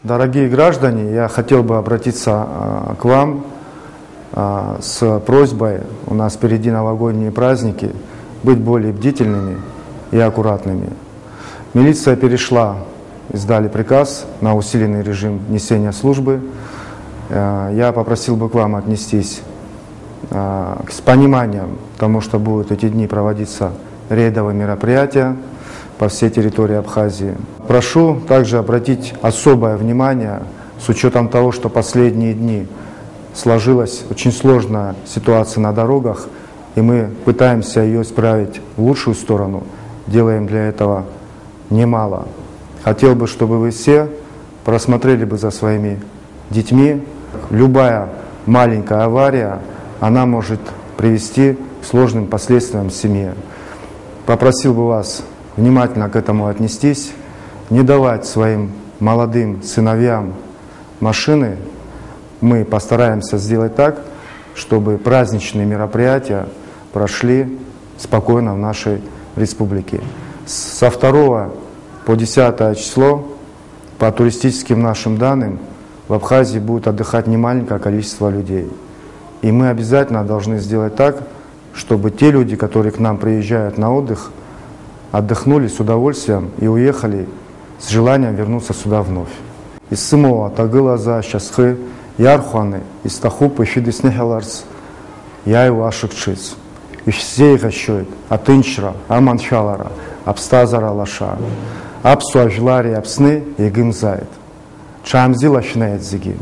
Дорогие граждане, я хотел бы обратиться к вам с просьбой, у нас впереди новогодние праздники, быть более бдительными и аккуратными. Милиция перешла, издали приказ на усиленный режим несения службы. Я попросил бы к вам отнестись с пониманием, потому что будут эти дни проводиться рейдовые мероприятия по всей территории Абхазии. Прошу также обратить особое внимание, с учетом того, что последние дни сложилась очень сложная ситуация на дорогах, и мы пытаемся ее исправить в лучшую сторону, делаем для этого немало. Хотел бы, чтобы вы все просмотрели бы за своими детьми. Любая маленькая авария, она может привести к сложным последствиям в семье. Попросил бы вас внимательно к этому отнестись, не давать своим молодым сыновьям машины. Мы постараемся сделать так, чтобы праздничные мероприятия прошли спокойно в нашей республике. Со 2 по 10 число, по туристическим нашим данным, в Абхазии будет отдыхать немаленькое количество людей. И мы обязательно должны сделать так, чтобы те люди, которые к нам приезжают на отдых, отдохнули с удовольствием и уехали с желанием вернуться сюда вновь. Из Сымова, Тагыла, за Щасхы, Ярхуаны, из Тахупы, Фидеснехеларс, я его ашикчиц. И все их ощущают, Атынчра, Аманчалара, Абстазара Лаша, Абсу Ажлари, Абсны, Егым Зайд. Чамзи Лашнает Зигин.